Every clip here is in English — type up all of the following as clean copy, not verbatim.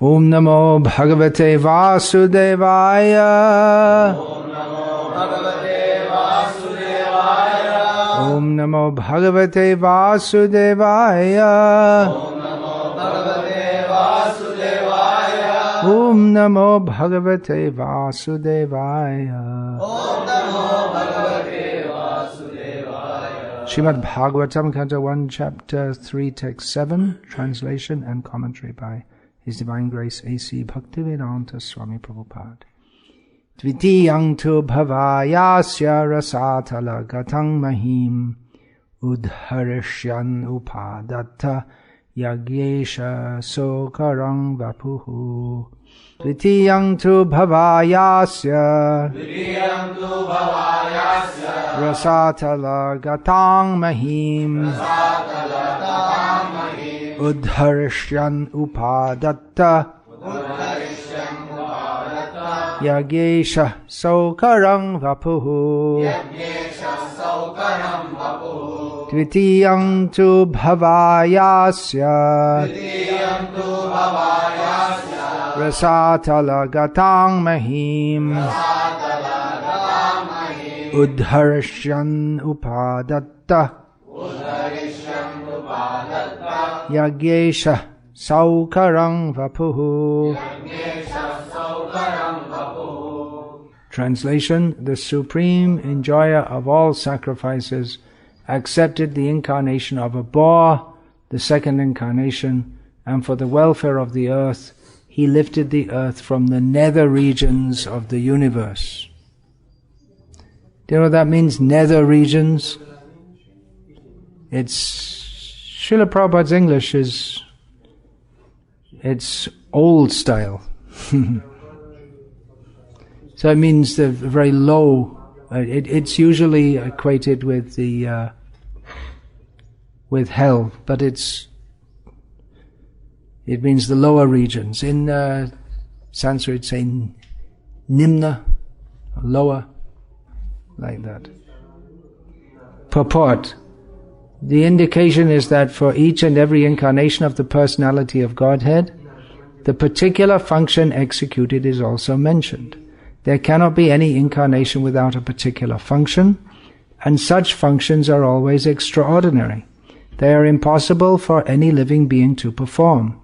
Om Namo Bhagavate Vasudevaya. Om Namo Bhagavate Vasudevaya. Om Namo Bhagavate Vasudevaya. Srimad Bhagavatam, Canto 1, Chapter 3, Text 7, translation and commentary by His Divine Grace A.C. Bhaktivedanta Swami Prabhupada. Dvitiyang tu bhavayasya rasatala gatang mahim udharishyan upadatta yagyesha sokarang vapuhu. Dvitiyang tu bhavayasya rasatala gatang mahim udharishyan upadatta yagyesha sokarang vapuhu. Dvitiyang tu bhavayasya rasatala gatang mahim udharishyan upadatta yagyesha saukarang vapuhu. Translation: The Supreme Enjoyer of all sacrifices accepted the incarnation of a boar, the second incarnation, and for the welfare of the earth, he lifted the earth from the nether regions of the universe. Do you know what that means, nether regions? Srila Prabhupada's English it's old style. So it means the very low. It's usually equated with with hell, but it means the lower regions. In Sanskrit, say nimna, lower, like that. Purport. The indication is that for each and every incarnation of the personality of Godhead, the particular function executed is also mentioned. There cannot be any incarnation without a particular function, and such functions are always extraordinary. They are impossible for any living being to perform.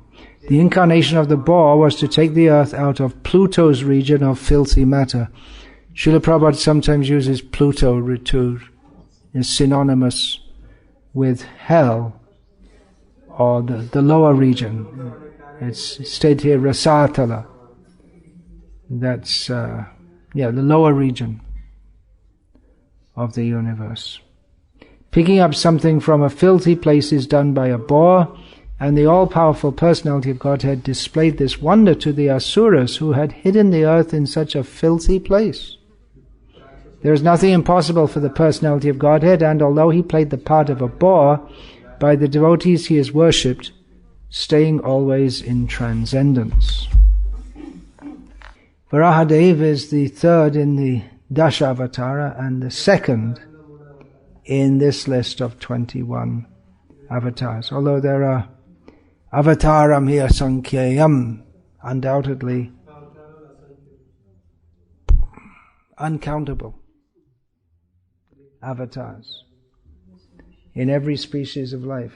The incarnation of the boar was to take the earth out of Pluto's region of filthy matter. Srila Prabhupada sometimes uses Pluto is synonymous with hell, or the lower region. It's stated here, Rasatala. That's, the lower region of the universe. Picking up something from a filthy place is done by a boar, and the all-powerful personality of Godhead displayed this wonder to the Asuras who had hidden the earth in such a filthy place. There is nothing impossible for the personality of Godhead, and although he played the part of a boar, by the devotees he is worshipped, staying always in transcendence. Varahadev is the third in the Dashavatara and the second in this list of 21 avatars. Although there are avataram here sankhayam, undoubtedly uncountable avatars in every species of life.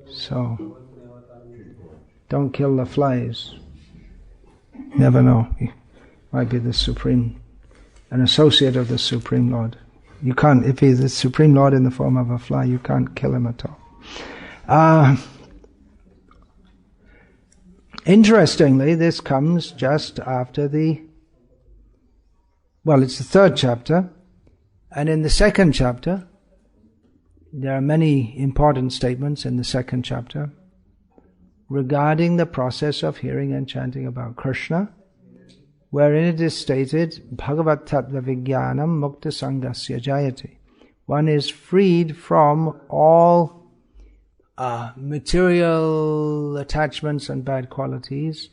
So, don't kill the flies. Never know. He might be the Supreme, an associate of the Supreme Lord. You can't, if he's the Supreme Lord in the form of a fly, you can't kill him at all. Interestingly, this comes just after it's the third chapter, and in the second chapter, there are many important statements in the second chapter regarding the process of hearing and chanting about Krishna, wherein it is stated, Bhagavat Tattva Vijnanam Mukta Sangasya Jayati. One is freed from all material attachments and bad qualities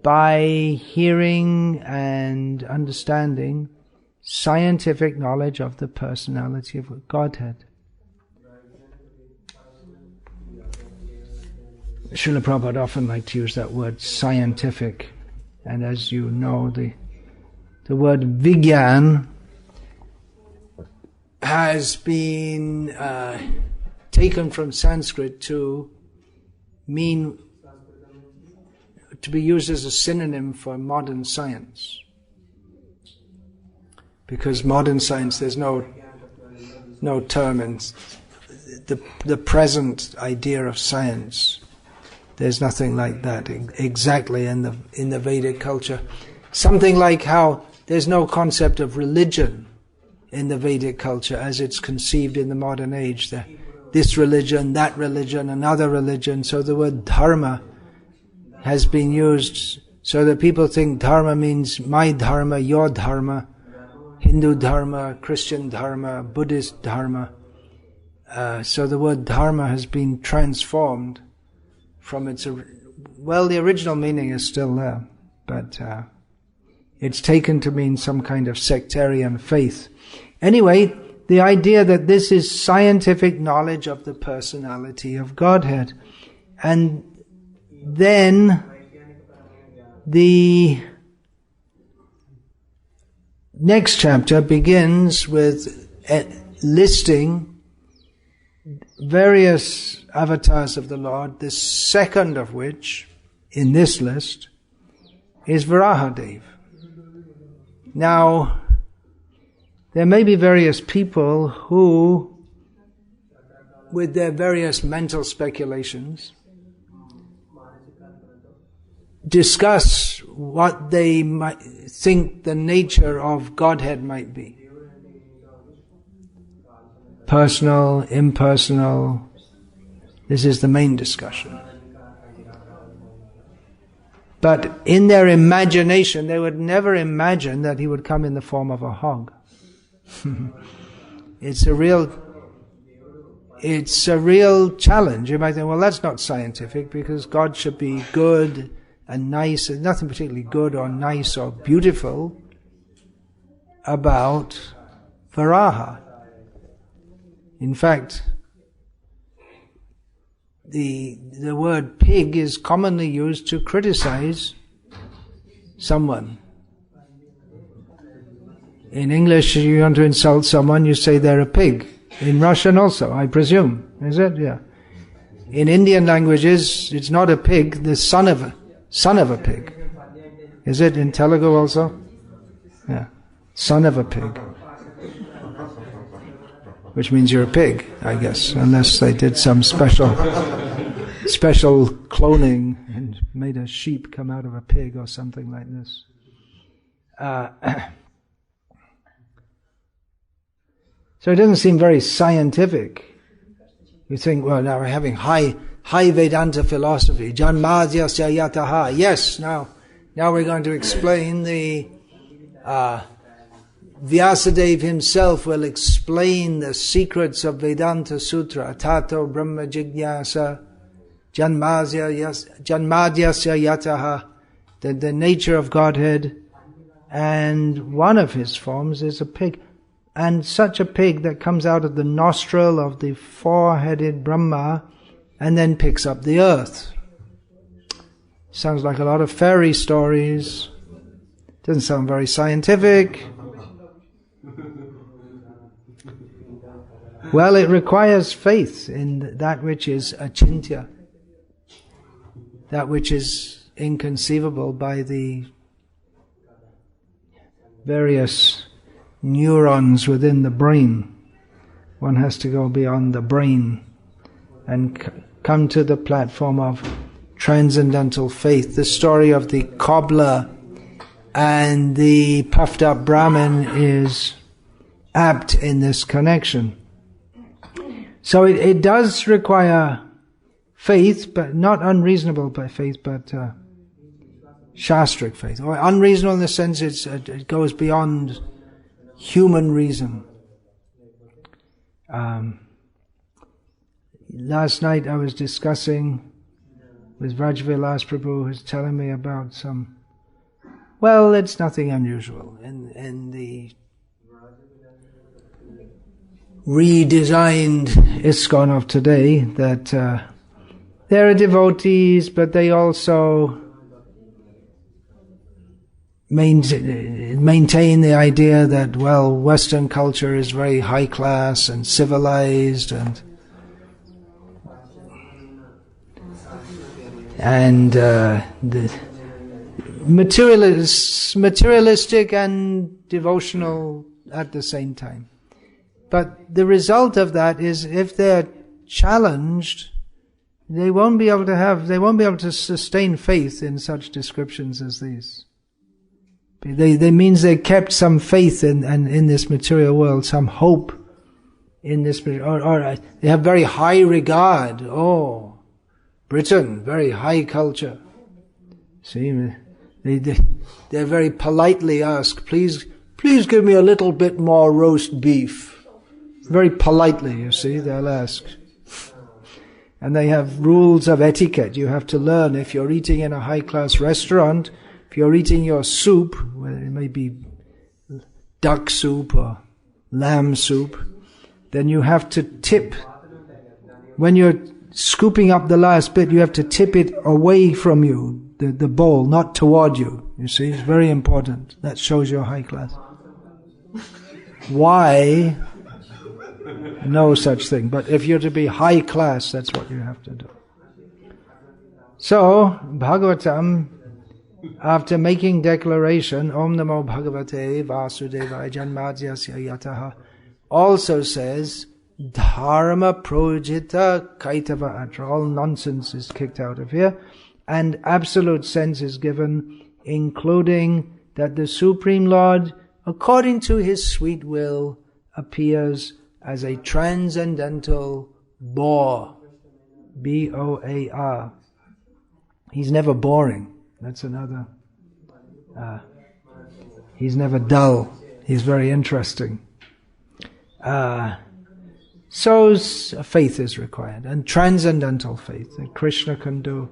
by hearing and understanding scientific knowledge of the personality of Godhead. Srila Prabhupada often liked to use that word scientific, and as you know, the word Vigyan has been taken from Sanskrit to mean, to be used as a synonym for modern science. Because modern science, there's no term in the present idea of science. There's nothing like that exactly in the Vedic culture. Something like how there's no concept of religion in the Vedic culture as it's conceived in the modern age. This religion, that religion, another religion. So the word dharma has been used so that people think dharma means my dharma, your dharma, Hindu dharma, Christian dharma, Buddhist dharma. So the word dharma has been transformed from its... the original meaning is still there, but it's taken to mean some kind of sectarian faith. Anyway, the idea that this is scientific knowledge of the personality of Godhead. And then the next chapter begins with listing various avatars of the Lord, the second of which, in this list, is Varahadev. Now, there may be various people who, with their various mental speculations, discuss what they might think the nature of Godhead might be. Personal, impersonal. This is the main discussion. But in their imagination, they would never imagine that he would come in the form of a hog. It's a real challenge. You might think, well, that's not scientific because God should be good and nice. There's nothing particularly good or nice or beautiful about Varaha. In fact, the word pig is commonly used to criticize someone. In English, you want to insult someone, you say they're a pig. In Russian also, I presume. Is it? Yeah. In Indian languages, it's not a pig, the son of a pig. Is it in Telugu also? Yeah. Son of a pig. Which means you're a pig, I guess, unless they did some special cloning and made a sheep come out of a pig or something like this. So it doesn't seem very scientific. You think, well, now we're having high Vedanta philosophy. Janmadyasya yataha. Yes, now we're going to explain the Vyasadeva himself will explain the secrets of Vedanta Sutra. Tato Brahma Jigyasa Janmadyasya yataha. The nature of Godhead. And one of his forms is a pig. And such a pig that comes out of the nostril of the four-headed Brahma and then picks up the earth. Sounds like a lot of fairy stories. Doesn't sound very scientific. Well, it requires faith in that which is achintya, that which is inconceivable by the various neurons within the brain. One has to go beyond the brain and come to the platform of transcendental faith. The story of the cobbler and the puffed up Brahmin is apt in this connection. So it does require faith, but not unreasonable faith, but shastric faith. Or unreasonable in the sense it goes beyond human reason. Last night I was discussing with Vrajvilas Prabhu, who was telling me about it's nothing unusual in the redesigned ISKCON of today, that There are devotees, but they also maintain the idea that, well, Western culture is very high class and civilized and the materialistic and devotional at the same time. But the result of that is, if they're challenged, they won't be able to sustain faith in such descriptions as these. They means they kept some faith in this material world, some hope in this, or they have very high regard. Oh, Britain, very high culture. See, they're very politely asked, please give me a little bit more roast beef. Very politely, you see, they'll ask. And they have rules of etiquette. You have to learn, if you're eating in a high-class restaurant, if you're eating your soup, whether it may be duck soup or lamb soup, then you have to tip. When you're scooping up the last bit, you have to tip it away from you, the bowl, not toward you. You see, it's very important. That shows you're high class. Why? No such thing. But if you're to be high class, that's what you have to do. So, Bhagavatam, after making declaration, Om Namo Bhagavate Vasudevaya Janmadyasya Yataha, also says, Dharma Projita Kaitava Atra. All nonsense is kicked out of here, and absolute sense is given, including that the Supreme Lord, according to His sweet will, appears as a transcendental Boar. B-O-A-R. He's never boring. That's another. He's never dull. He's very interesting. So faith is required, and transcendental faith, that Krishna can do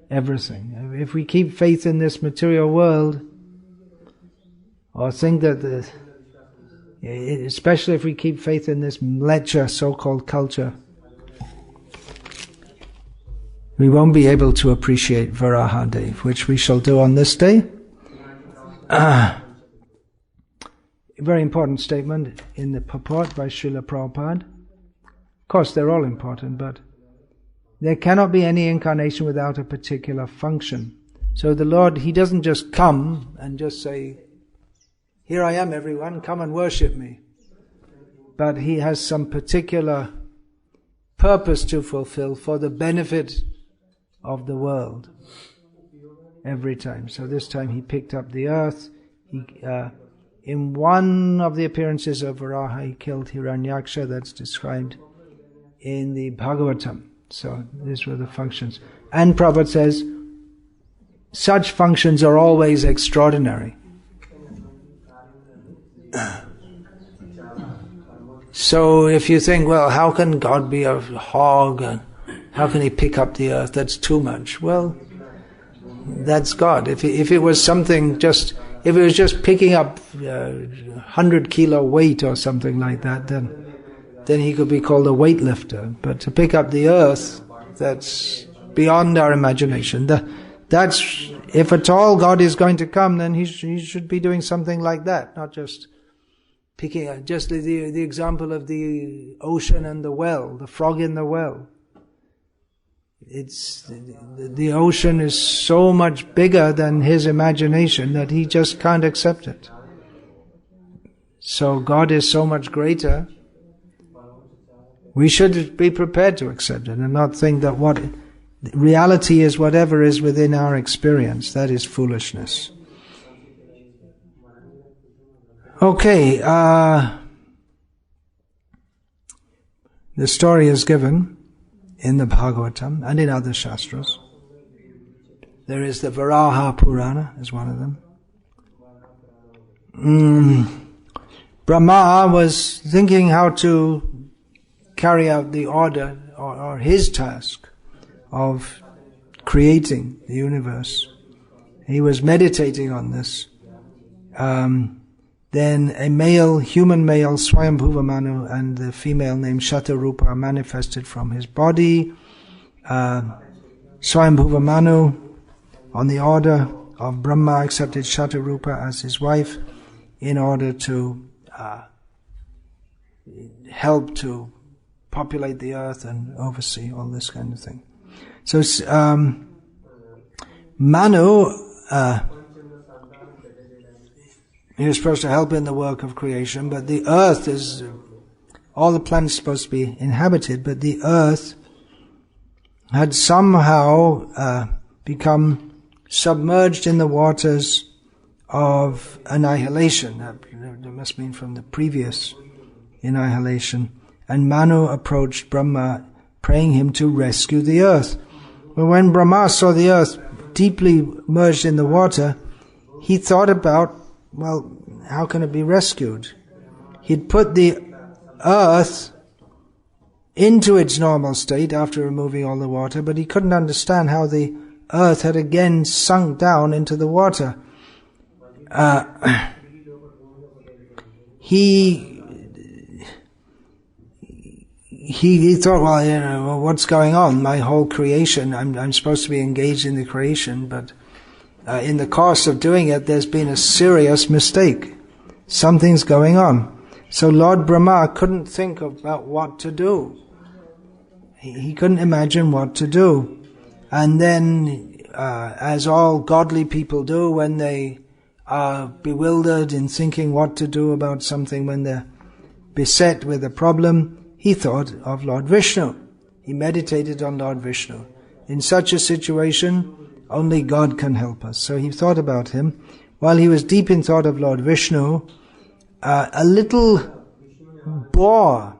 everything. If we keep faith in this material world, or think that especially if we keep faith in this mleccha so-called culture, we won't be able to appreciate Varahadev, which we shall do on this day. Very important statement in the purport by Srila Prabhupada. Of course, they're all important, but there cannot be any incarnation without a particular function. So the Lord, He doesn't just come and just say, here I am everyone, come and worship me. But He has some particular purpose to fulfill for the benefit of the world every time. So this time He picked up the earth. In one of the appearances of Varaha, He killed Hiranyaksha. That's described in the Bhagavatam. So these were the functions. And Prabhupada says, such functions are always extraordinary. So if you think, well, how can God be a hog, and how can He pick up the earth? That's too much. Well, that's God. If it was something if it was just picking up 100 kilo weight or something like that, then He could be called a weightlifter. But to pick up the earth, that's beyond our imagination. That's, if at all God is going to come, then He should be doing something like that, not just picking up, just the example of the ocean and the well, the frog in the well. It's the ocean is so much bigger than his imagination that he just can't accept it. So God is so much greater. We should be prepared to accept it and not think that what reality is whatever is within our experience. That is foolishness. Okay, the story is given in the Bhagavatam and in other Shastras. There is the Varaha Purana, is one of them. Brahma was thinking how to carry out the order or his task of creating the universe. He was meditating on this. Then a human male, Swayambhuva Manu, and the female named Shatarupa are manifested from his body. Swayambhuva Manu, on the order of Brahma, accepted Shatarupa as his wife in order to help to populate the earth and oversee all this kind of thing. So Manu, he was supposed to help in the work of creation, but the earth is, all the planets supposed to be inhabited, but the earth had somehow become submerged in the waters of annihilation. That must mean from the previous annihilation. And Manu approached Brahma, praying him to rescue the earth. But when Brahma saw the earth deeply merged in the water, he thought about, well, how can it be rescued? He'd put the earth into its normal state after removing all the water, but he couldn't understand how the earth had again sunk down into the water. He thought, well, what's going on? My whole creation, I'm supposed to be engaged in the creation, but in the course of doing it, there's been a serious mistake. Something's going on. So Lord Brahma couldn't think about what to do. He couldn't imagine what to do. And then, as all godly people do when they are bewildered in thinking what to do about something, when they're beset with a problem, he thought of Lord Vishnu. He meditated on Lord Vishnu. In such a situation, only God can help us. So he thought about him. While he was deep in thought of Lord Vishnu, a little boar,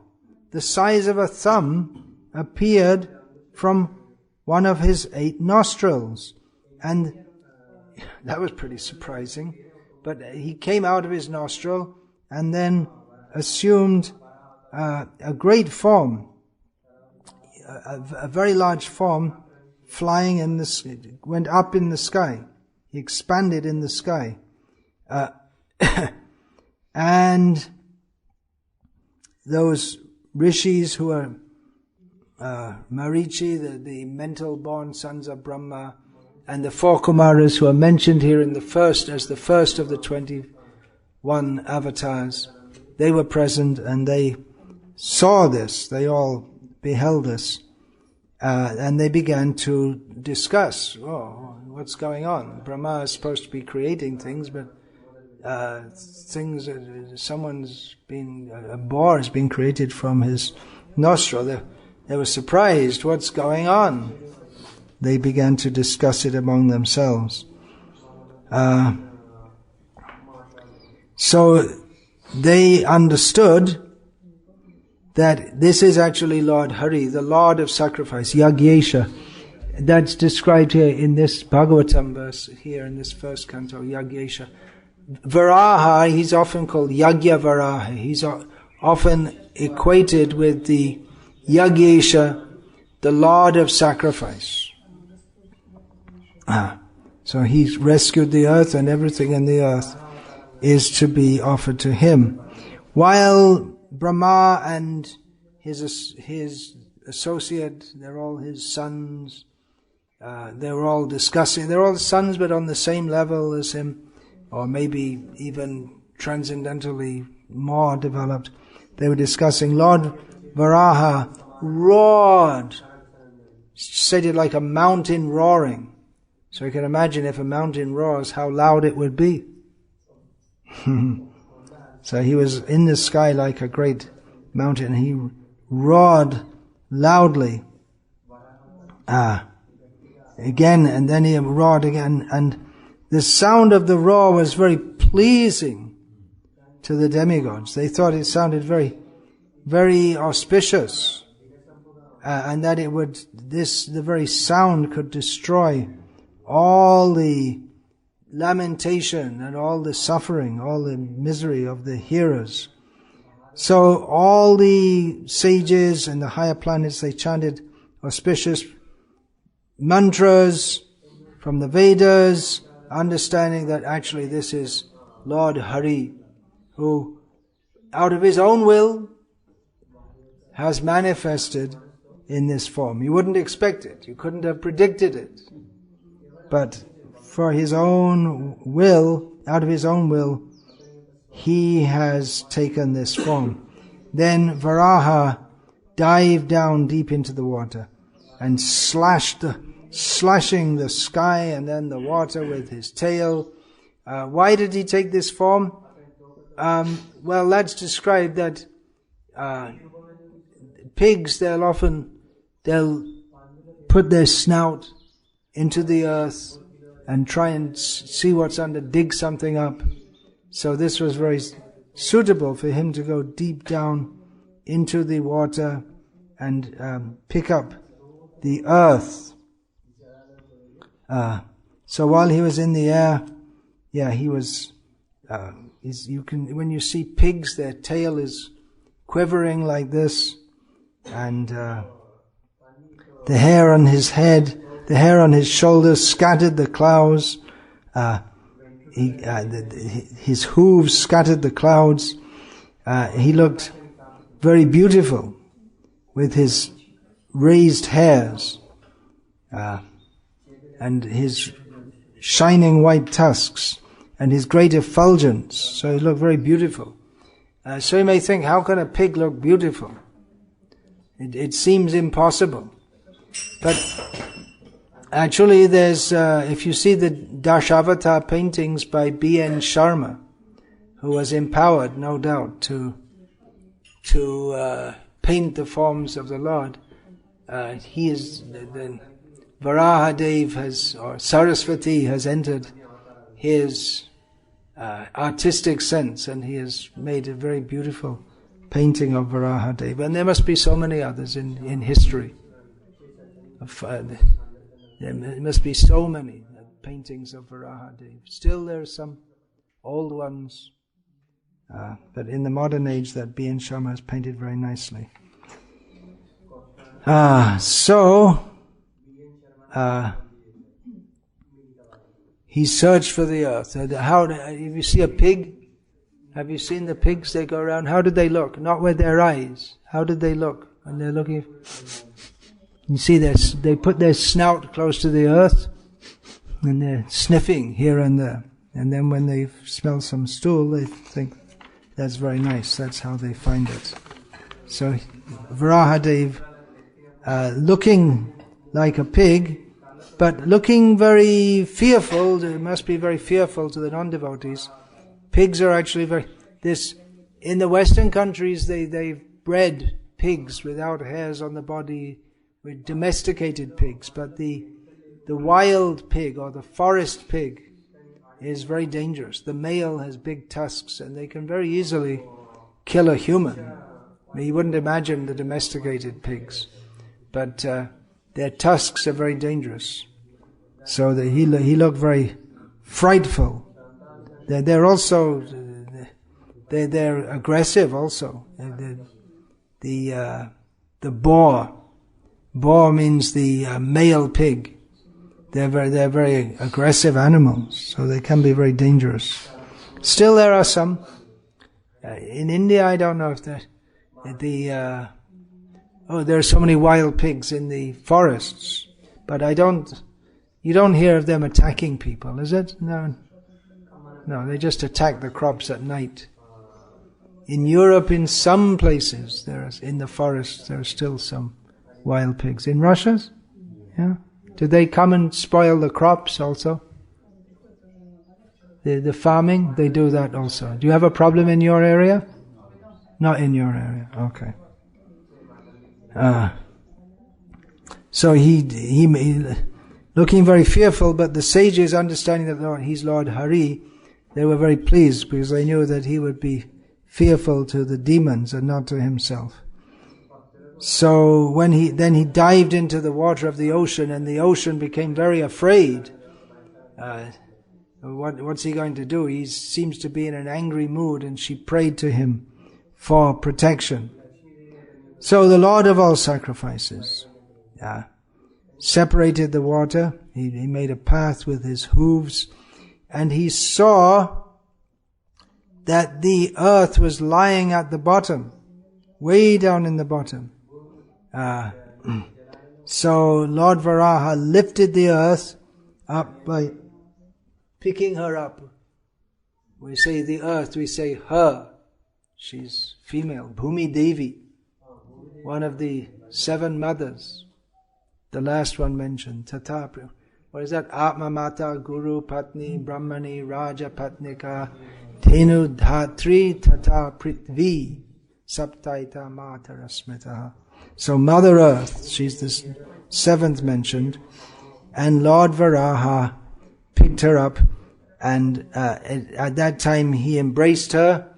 the size of a thumb, appeared from one of his 8 nostrils. And that was pretty surprising. But he came out of his nostril and then assumed a great form, a very large form, flying in the went up in the sky. He expanded in the sky. And those rishis who are Marichi, the mental-born sons of Brahma, and the 4 Kumaras who are mentioned here in the first of the 21 avatars, they were present and they saw this. They all beheld this. And they began to discuss, what's going on? Brahma is supposed to be creating things, but a boar has been created from his nostril. They were surprised, what's going on? They began to discuss it among themselves. So they understood that this is actually Lord Hari, the Lord of sacrifice, Yagyesha. That's described here in this Bhagavatam verse, here in this first canto, Yagyesha. Varaha, he's often called Yagya Varaha. He's often equated with the Yagyesha, the Lord of sacrifice. So he's rescued the earth, and everything in the earth is to be offered to him. While Brahma and his associate, they're all his sons, they're all discussing, they're all sons but on the same level as him, or maybe even transcendentally more developed. They were discussing. Lord Varaha roared, stated like a mountain roaring. So you can imagine if a mountain roars, how loud it would be. So he was in the sky like a great mountain. He roared loudly. Again, and then he roared again. And the sound of the roar was very pleasing to the demigods. They thought it sounded very, very auspicious. And that the very sound could destroy all the lamentation and all the suffering, all the misery of the hearers. So all the sages and the higher planets, they chanted auspicious mantras from the Vedas, understanding that actually this is Lord Hari, who out of his own will has manifested in this form. You wouldn't expect it. You couldn't have predicted it. But for his own will, out of his own will, he has taken this form. Then Varaha dived down deep into the water and slashing the sky and then the water with his tail. Why did he take this form? Well, that's described that pigs, they'll put their snout into the earth and try and see what's under, dig something up. So this was very suitable for him to go deep down into the water and pick up the earth. So while he was in the air, he was. When you see pigs, their tail is quivering like this, and the hair on his head, the hair on his shoulders scattered the clouds. His hooves scattered the clouds. He looked very beautiful with his raised hairs and his shining white tusks and his great effulgence. So he looked very beautiful. So you may think, how can a pig look beautiful? It seems impossible. But actually there's, if you see the Dashavata paintings by B.N. Sharma, who was empowered, no doubt, to paint the forms of the Lord, he is, the Varahadev or Saraswati has entered his artistic sense, and he has made a very beautiful painting of Varahadev. And there must be so many others in history. There must be so many paintings of Varahadev. Still there are some old ones, but in the modern age that B.N. Sharma has painted very nicely. He searched for the earth. If you see a pig, have you seen the pigs? They go around. How did they look? Not with their eyes. How did they look when they're looking? You see, they put their snout close to the earth, and they're sniffing here and there. And then when they smell some stool, they think that's very nice. That's how they find it. So Varahadev, looking like a pig, but looking very fearful. It must be very fearful to the non-devotees. Pigs are actually in the Western countries, they've bred pigs without hairs on the body, with domesticated pigs, but the wild pig or the forest pig is very dangerous. The male has big tusks and they can very easily kill a human. I mean, you wouldn't imagine the domesticated pigs, but their tusks are very dangerous. So he looked very frightful. They're also they're aggressive also. The boar. Boar means the male pig. They're very aggressive animals, so they can be very dangerous. Still, there are some. In India, I don't know if there are so many wild pigs in the forests, but you don't hear of them attacking people, is it? No, they just attack the crops at night. In Europe, in some places, in the forests, there are still some wild pigs. In Russia? Yeah. Do they come and spoil the crops also? The farming, they do that also. Do you have a problem in your area? Not in your area. Okay. So he looking very fearful, but the sages, understanding that he's Lord Hari, they were very pleased because they knew that he would be fearful to the demons and not to himself. So when he dived into the water of the ocean, and the ocean became very afraid. What's he going to do? He seems to be in an angry mood, and she prayed to him for protection. So the Lord of all sacrifices separated the water. He made a path with his hooves, and he saw that the earth was lying at the bottom, way down in the bottom. So Lord Varaha lifted the earth up by picking her up. We say the earth, we say her. She's female, Bhumi Devi, one of the 7 mothers. The last one mentioned, Tata. What is that? Atma Mata Guru Patni Brahmani Raja Patnika Dhenu Dhatri Tata Prithvi Saptaita Matara Smitaha. So Mother Earth, she's the 7th mentioned, and Lord Varaha picked her up, and at that time he embraced her,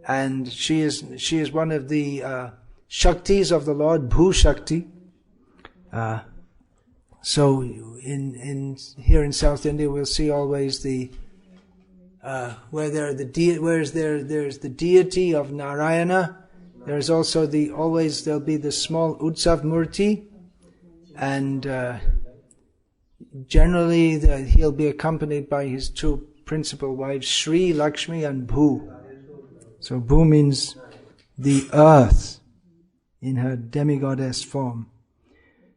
and she is one of the Shaktis of the Lord, Bhu Shakti. So here in South India we'll see always the there's the deity of Narayana. There's also there'll be the small Utsav Murti, and generally he'll be accompanied by his 2 principal wives, Shri, Lakshmi and Bhu. So Bhu means the earth in her demigoddess form.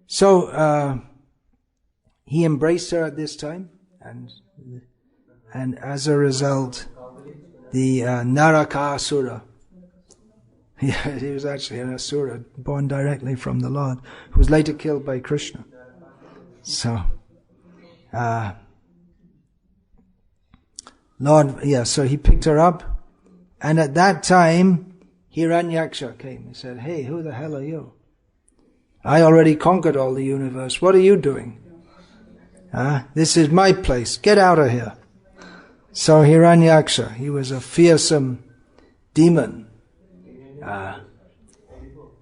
So he embraced her at this time, and as a result, the Narakasura, he was actually an asura born directly from the Lord, who was later killed by Krishna. So, so he picked her up, and at that time, Hiranyaksha came. He said, "Hey, who the hell are you? I already conquered all the universe. What are you doing? This is my place. Get out of here." So Hiranyaksha, he was a fearsome demon.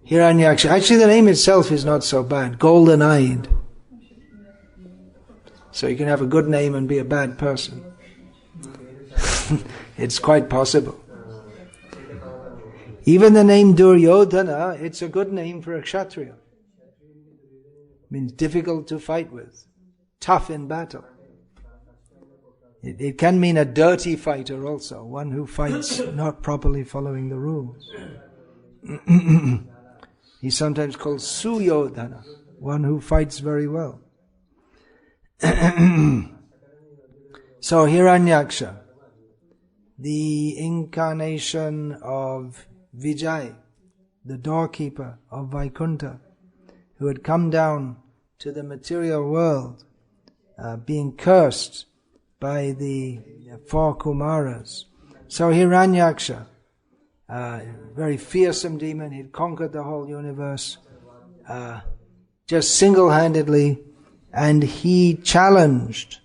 Hiranyaksha. Actually, the name itself is not so bad. Golden-eyed. So you can have a good name and be a bad person. It's quite possible. Even the name Duryodhana, it's a good name for a Kshatriya. Means difficult to fight with. Tough in battle. It can mean a dirty fighter also. One who fights not properly following the rules. He's sometimes called Suyodhana, one who fights very well. So Hiranyaksha, the incarnation of Vijay, the doorkeeper of Vaikuntha, who had come down to the material world, being cursed by the 4 Kumaras. So Hiranyaksha, very fearsome demon, he'd conquered the whole universe, just single-handedly, and he challenged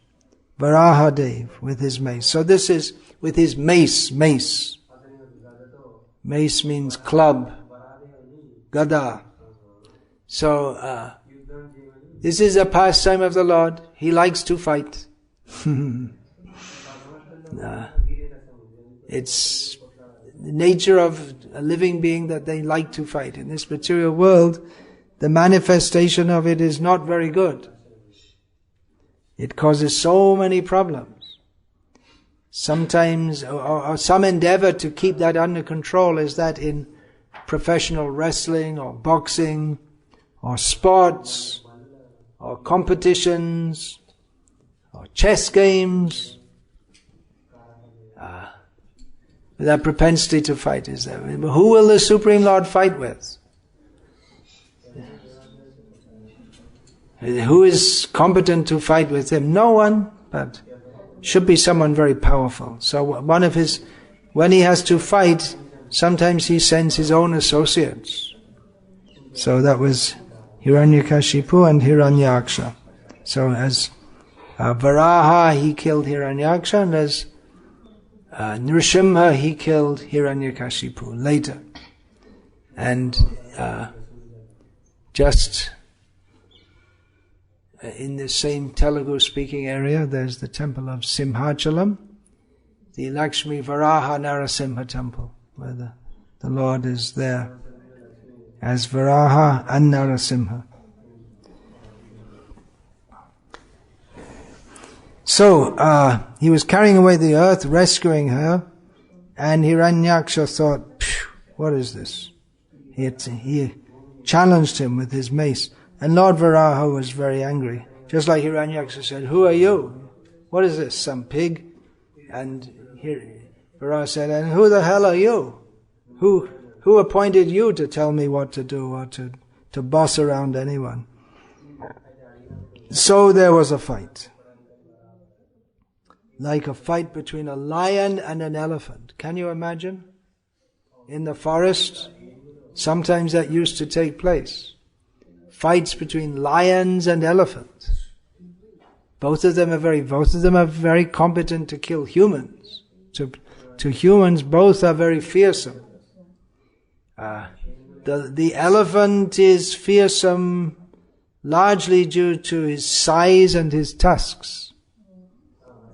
Varahadev with his mace. So this is with his mace. Mace means club, gada. So this is a pastime of the Lord. He likes to fight. It's the nature of a living being that they like to fight. In this material world, the manifestation of it is not very good. It causes so many problems. Sometimes, or some endeavor to keep that under control is that in professional wrestling or boxing or sports or competitions or chess games, that propensity to fight is there. Who will the Supreme Lord fight with? Who is competent to fight with him? No one, but should be someone very powerful. So when he has to fight, sometimes he sends his own associates. So that was Hiranyakashipu and Hiranyaksha. So as Varaha, he killed Hiranyaksha, and as Nrsimha, he killed Hiranyakashipu later. And just in the same Telugu-speaking area, there's the temple of Simhachalam, the Lakshmi Varaha Narasimha temple, where the Lord is there as Varaha and Narasimha. So, he was carrying away the earth, rescuing her, and Hiranyaksha thought, what is this? He challenged him with his mace. And Lord Varaha was very angry. Just like Hiranyaksha said, "Who are you? What is this, some pig?" And Varaha said, "And who the hell are you? Who appointed you to tell me what to do or to boss around anyone?" So there was a fight. Like a fight between a lion and an elephant. Can you imagine? In the forest, sometimes that used to take place. Fights between lions and elephants. Both of them are very competent to kill humans. To humans, both are very fearsome. The elephant is fearsome largely due to his size and his tusks.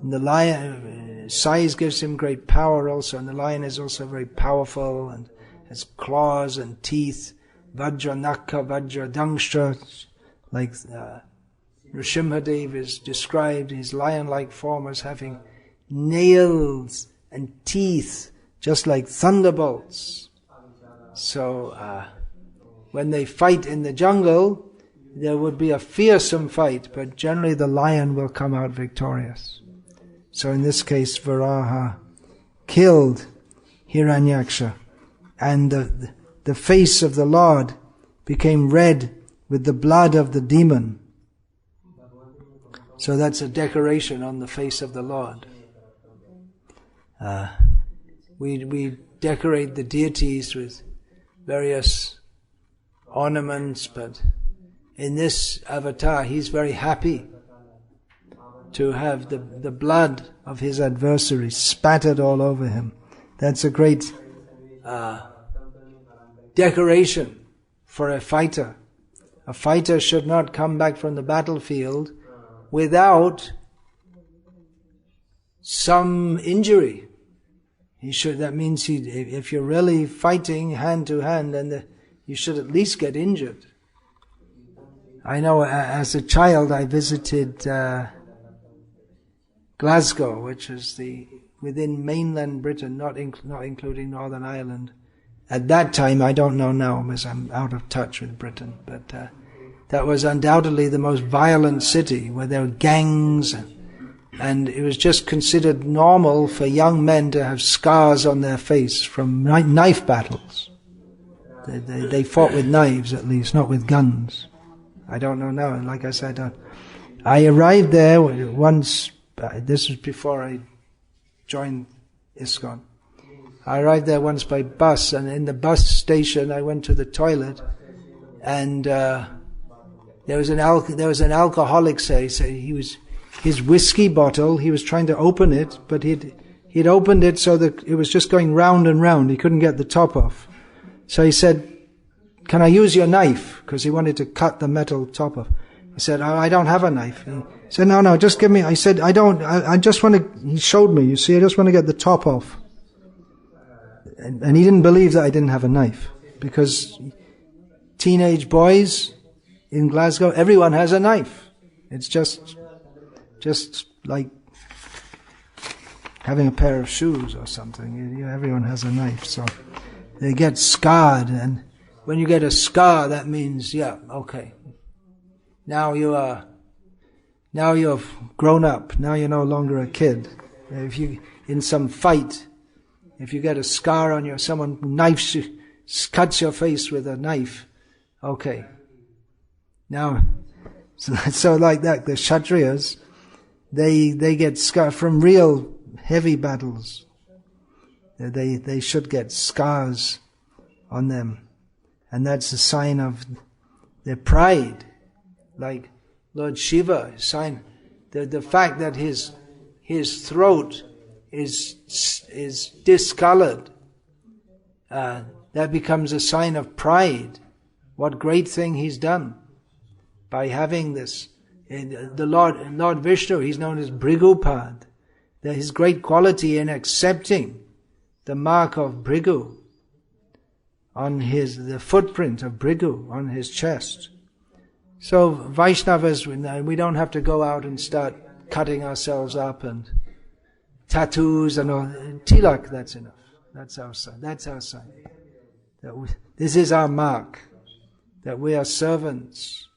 And the lion, size gives him great power also, and the lion is also very powerful and has claws and teeth, Vajra Naka, Vajra Dangstra, like Nrsimhadev is described, his lion-like form as having nails and teeth, just like thunderbolts. So, when they fight in the jungle, there would be a fearsome fight, but generally the lion will come out victorious. So in this case, Varaha killed Hiranyaksha, and the face of the Lord became red with the blood of the demon. So that's a decoration on the face of the Lord. We decorate the deities with various ornaments, but in this avatar, he's very happy to have the blood of his adversary spattered all over him. That's a great decoration for a fighter. A fighter should not come back from the battlefield without some injury. That means if you're really fighting hand to hand, then you should at least get injured. I know as a child I visited Glasgow, which is within mainland Britain, not including Northern Ireland. At that time, I don't know now because I'm out of touch with Britain, but that was undoubtedly the most violent city where there were gangs, and it was just considered normal for young men to have scars on their face from knife battles. They fought with knives at least, not with guns. I don't know now, like I said, I arrived there once. This was before I joined ISKCON. I arrived there once by bus, and in the bus station I went to the toilet, and there was an alcoholic. His whiskey bottle. He was trying to open it, but he'd opened it so that it was just going round and round. He couldn't get the top off. So he said, "Can I use your knife?" Because he wanted to cut the metal top off. He said, "Oh, I don't have a knife." He said, No, just give me. I said, I just want to, he showed me, you see, I just want to get the top off. And he didn't believe that I didn't have a knife. Because teenage boys in Glasgow, everyone has a knife. It's just like having a pair of shoes or something. Everyone has a knife, so they get scarred, and when you get a scar, that means, okay. Now you've grown up. Now you're no longer a kid. If you, in some fight, if you get a scar on someone knifes you, cuts your face with a knife, okay. Now, so like that, the Kshatriyas, they get scar from real heavy battles. They should get scars on them, and that's a sign of their pride. Like Lord Shiva, sign the fact that his throat is discolored. That becomes a sign of pride. What great thing he's done by having this. The Lord Vishnu, he's known as Bhrigupad. That his great quality in accepting the mark of Bhrigu on the footprint of Bhrigu on his chest. So Vaishnavas, we don't have to go out and start cutting ourselves up and tattoos and all. Tilak, that's enough. That's our sign. That's our sign. This is our mark, that we are servants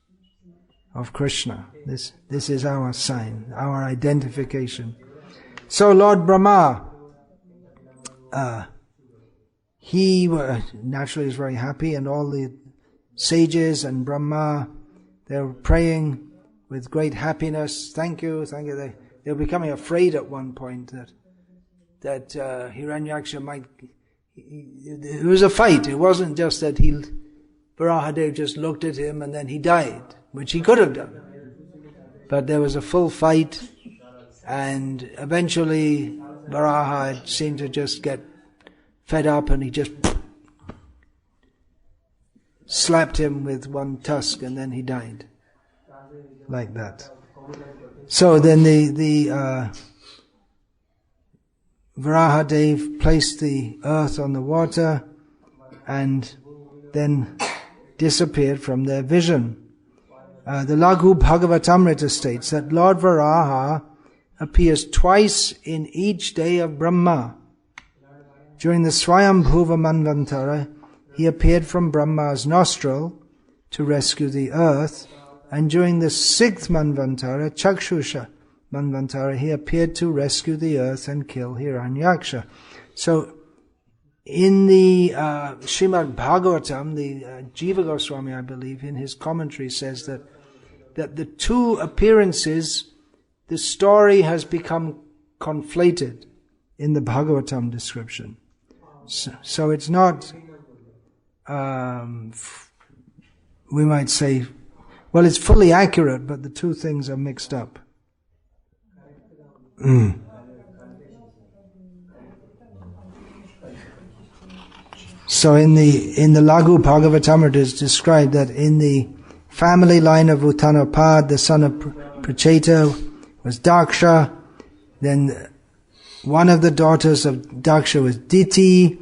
of Krishna. This is our sign, our identification. So Lord Brahma, he naturally is very happy, and all the sages and Brahma, they were praying with great happiness. Thank you. They were becoming afraid at one point that Hiranyaksha might. It was a fight. It wasn't just that Varahadev just looked at him and then he died, which he could have done. But there was a full fight, and eventually Varaha seemed to just get fed up, and he just slapped him with one tusk, and then he died. Like that. So then the Varahadev placed the earth on the water and then disappeared from their vision. The Laghu Bhagavatamrita states that Lord Varaha appears twice in each day of Brahma. During the Swayambhuva Manvantara, he appeared from Brahma's nostril to rescue the earth, and during the 6th Manvantara, Chakshusha Manvantara, he appeared to rescue the earth and kill Hiranyaksha. So, in the Srimad Bhagavatam, the Jiva Goswami, I believe, in his commentary says that the two appearances, the story has become conflated in the Bhagavatam description. So it's not, we might say, well, it's fully accurate, but the two things are mixed up. So in the Laghu Bhagavatamrita it is described that in the family line of Uttanapad, the son of Pracheta was Daksha. Then one of the daughters of Daksha was Diti,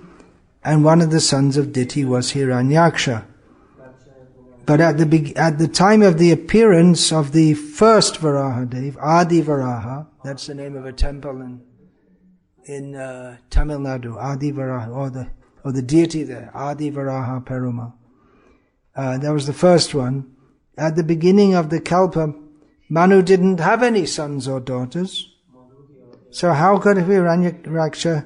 and one of the sons of Diti was Hiranyaksha. But at the time of the appearance of the first Varahadev, Adi Varaha, that's the name of a temple in Tamil Nadu, Adi Varaha, or the deity there, Adi Varaha Perumal. That was the first one. At the beginning of the Kalpa, Manu didn't have any sons or daughters. So how could Hiranyaksha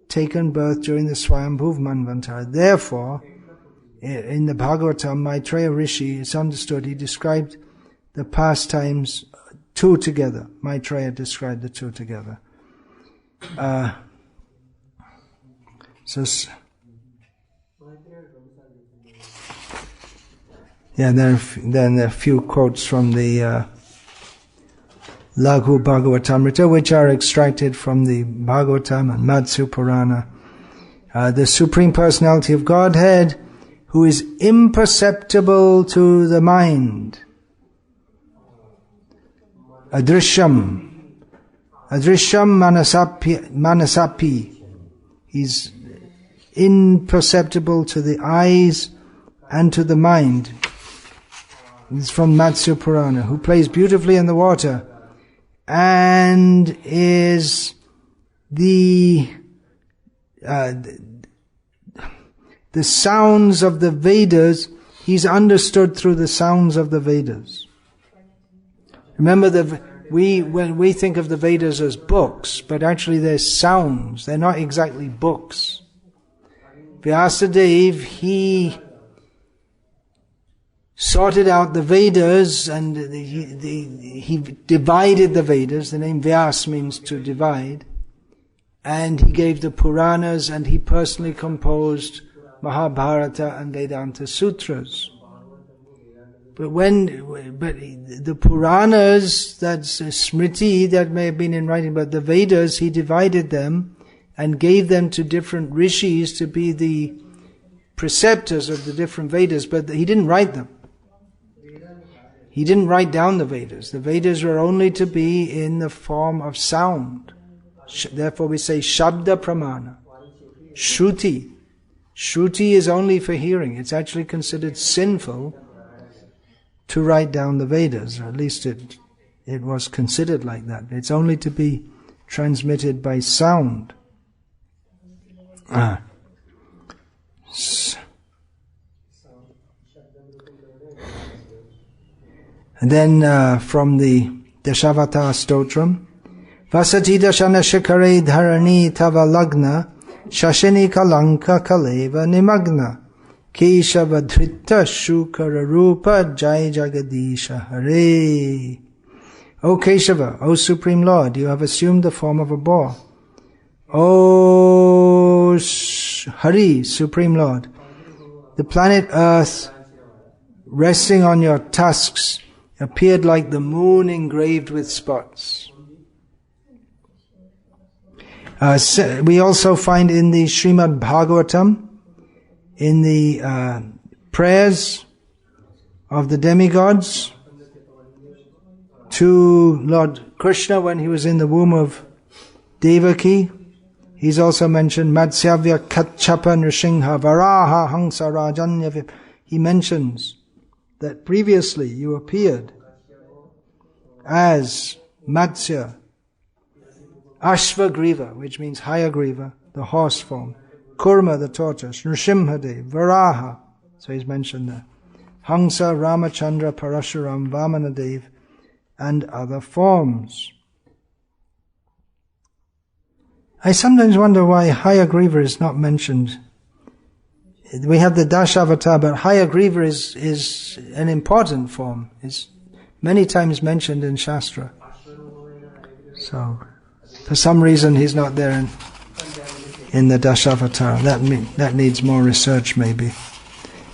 taken birth during the Swayambhuv Manvantara? Therefore, in the Bhagavatam, Maitreya Rishi, it's understood, he described the pastimes two together. Maitreya described the two together. Then there are a few quotes from the Laghu Bhagavatamrita, which are extracted from the Bhagavatam and Matsya Purana. The Supreme Personality of Godhead, who is imperceptible to the mind. Adrishyam manasapi. He's imperceptible to the eyes and to the mind. This is from Matsya Purana. Who plays beautifully in the water and is the sounds of the Vedas. He's understood through the sounds of the Vedas. Remember when we think of the Vedas as books, but actually they're sounds. They're not exactly books. Vyasadeva, he sorted out the Vedas, and he divided the Vedas. The name Vyas means to divide. And he gave the Puranas, and he personally composed Mahabharata and Vedanta Sutras. But the Puranas, that's a Smriti, that may have been in writing, but the Vedas, he divided them and gave them to different rishis to be the preceptors of the different Vedas, but he didn't write them. He didn't write down the Vedas. The Vedas were only to be in the form of sound. Therefore we say Shabda Pramana. Shruti. Shruti is only for hearing. It's actually considered sinful to write down the Vedas, or at least it was considered like that. It's only to be transmitted by sound. And then from the Dashavatara Stotram, Vasati dashana shikare dharani tava lagna shashini kalanka kaleva nimagna Keshava dhrita shukara rupa jai jagadisha hare. O Keshava, O Supreme Lord, you have assumed the form of a boar. O Hari, Supreme Lord, the planet Earth resting on your tusks appeared like the moon engraved with spots. We also find in the Srimad Bhagavatam, in the prayers of the demigods to Lord Krishna when he was in the womb of Devaki, he's also mentioned Matsyavya Katchapa Nrsimha Varaha Hansa Rajanya. He mentions that previously you appeared as Matsya, Ashvagriva, which means Hayagriva, the horse form, Kurma, the tortoise, Nrsimhadev, Varaha, so he's mentioned there, Hansa, Ramachandra, Parashuram, Vamanadev, and other forms. I sometimes wonder why Hayagriva is not mentioned. We have the Dashavatar, but Hayagriva is an important form. It's many times mentioned in Shastra. So, for some reason he's not there in the Dashavatar. That needs more research maybe.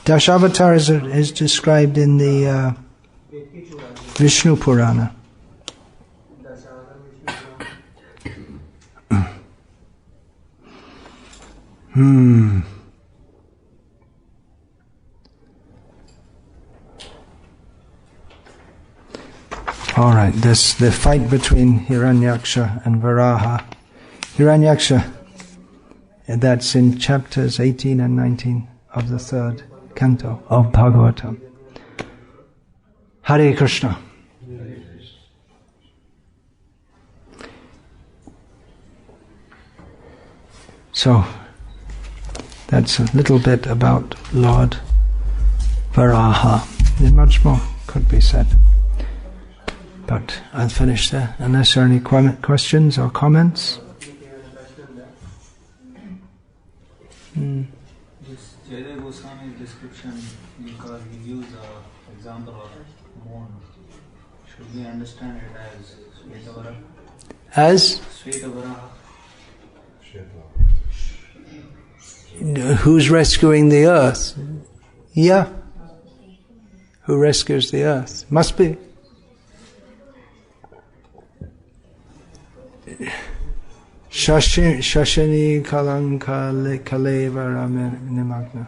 Dashavatar is described in the Vishnu Purana. All right, there's the fight between Hiranyaksha and Varaha. Hiranyaksha, that's in chapters 18 and 19 of the third canto of Bhagavatam. Hare Krishna. So, that's a little bit about Lord Varaha. Much more could be said. But I'll finish there, unless there are any questions or comments. This Jayadeva Goswami's description, because he used the example of moon, should we understand it as Svetavara? As? Svetavara. Who's rescuing the earth? Yeah. Who rescues the earth? Must be. Shashini kalanka kaleva nimagna.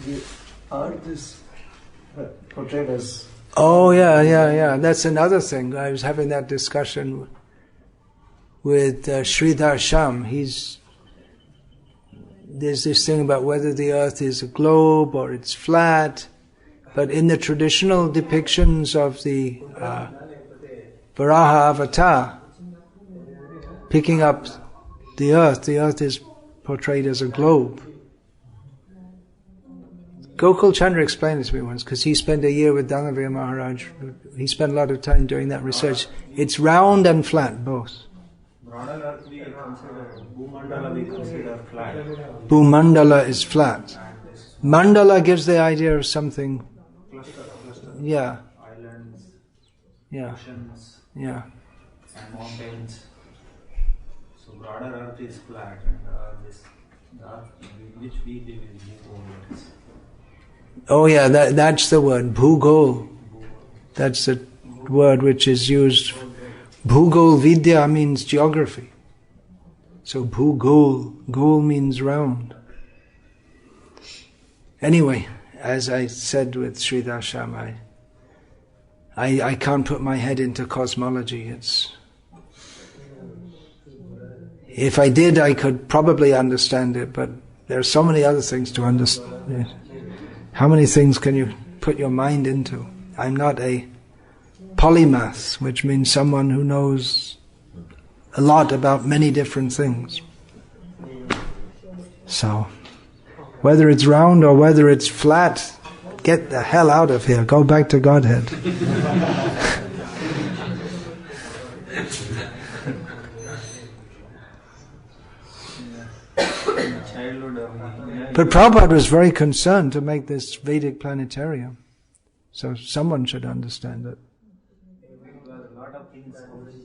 The earth is portrayed as... Oh, yeah. That's another thing. I was having that discussion with Sridhar Sham. There's this thing about whether the earth is a globe or it's flat. But in the traditional depictions of the Varaha avatar, picking up the earth is portrayed as a globe. Gokul Chandra explained it to me once, because he spent a year with Dhanavir Maharaj. He spent a lot of time doing that research. It's round and flat, both. Broader earth we consider, Bhumandala we consider flat. Bhumandala is flat. Mandala gives the idea of something. Cluster. Yeah. Islands, Yeah. oceans, Yeah. and mountains. So broader earth is flat, and the earth which we live is Bhugol. Oh yeah, that's the word, Bhugol. That's the word which is used. Bhugol Vidya means geography. So Bhugol, Gol means round. Anyway, as I said with Sridhar Sham, I can't put my head into cosmology. If I did, I could probably understand it, but there are so many other things to understand. How many things can you put your mind into? I'm not a polymath, which means someone who knows a lot about many different things. So, whether it's round or whether it's flat, get the hell out of here. Go back to Godhead. But Prabhupada was very concerned to make this Vedic planetarium. So someone should understand it. Because a lot of things,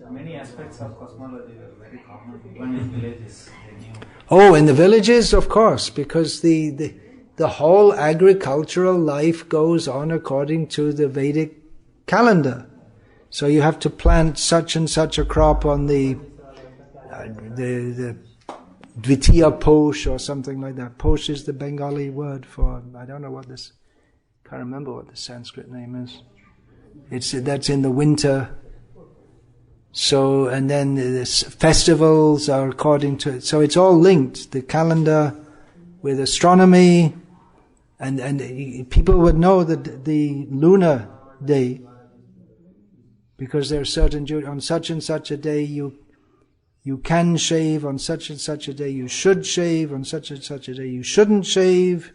many aspects of cosmology were very common, even in villages. They knew. Oh, in the villages, of course, because the whole agricultural life goes on according to the Vedic calendar. So you have to plant such and such a crop on the Dvitiya Posh or something like that. Posh is the Bengali word for, I don't know what this, can't remember what the Sanskrit name is. That's in the winter. So, and then the festivals are according to, so it's all linked, the calendar with astronomy, and people would know that the lunar day, because there are certain, on such and such a day you can shave, on such and such a day you should shave, on such and such a day you shouldn't shave.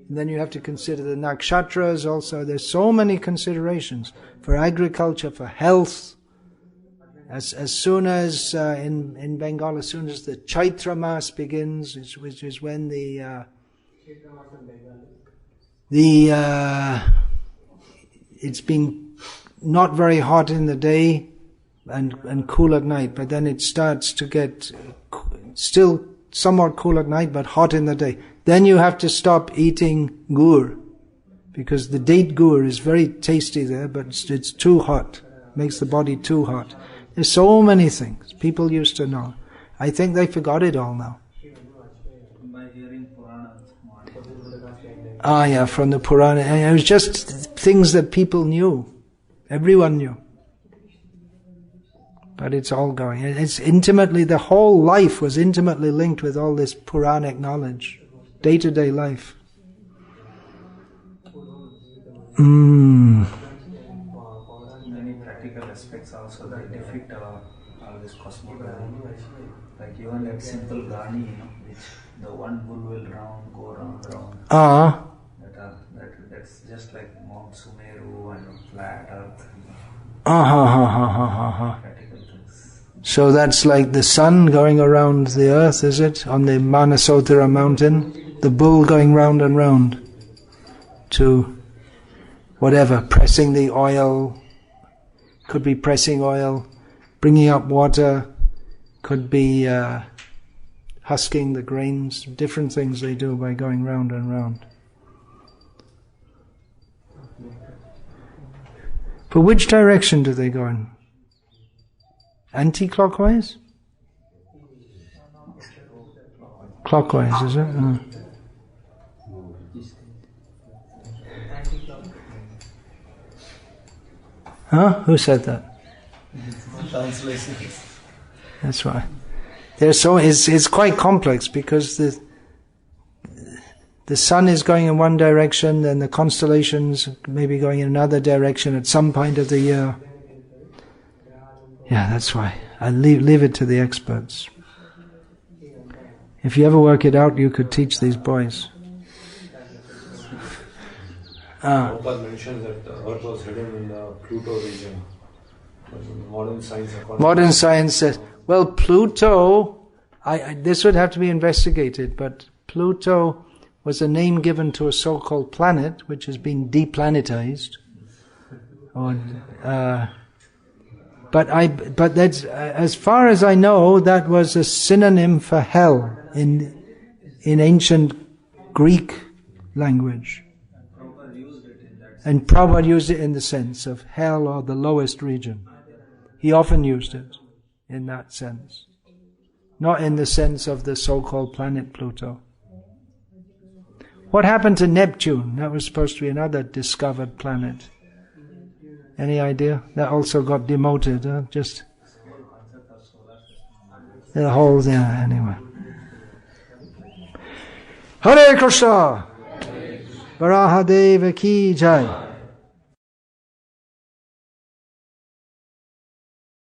And then you have to consider the nakshatras also. There's so many considerations for agriculture, for health. As soon as, in Bengal, as soon as the Chaitra Mas begins, which is when it's been not very hot in the day, and cool at night, but then it starts to get still somewhat cool at night, but hot in the day. Then you have to stop eating gur, because the date gur is very tasty there, but it's too hot, makes the body too hot. There's so many things people used to know. I think they forgot it all now. By hearing Puranas. Ah, yeah, from the Purana. And it was just things that people knew. Everyone knew. But it's all going. It's intimately, the whole life was intimately linked with all this Puranic knowledge. Day-to-day life. Many practical aspects also that defeat all this cosmology. Like even that simple Gani, which the one bull will go round. That's just like Mount Sumeru and flat earth. Practical things. So that's like the sun going around the earth, is it? On the Manasotara mountain, the bull going round and round to whatever, pressing the oil, could be pressing oil, bringing up water, could be husking the grains, different things they do by going round and round. But which direction do they go in? Anti-clockwise? Clockwise, is it? Huh? Who said that? Translations. That's right. It's quite complex because the sun is going in one direction, then the constellations maybe going in another direction at some point of the year. Yeah, that's why. I leave it to the experts. If you ever work it out, you could teach these boys. Prabhupada mentions that the Earth was hidden in the Pluto region. Modern science says, well, Pluto, this would have to be investigated, but Pluto was a name given to a so-called planet which has been deplanetized. But that's, as far as I know, that was a synonym for hell in ancient Greek language. And Prabhupada used it in the sense of hell or the lowest region. He often used it in that sense. Not in the sense of the so-called planet Pluto. What happened to Neptune? That was supposed to be another discovered planet. Any idea? That also got demoted, just the whole thing, anyway. Hare Krishna! Varahadeva ki jai!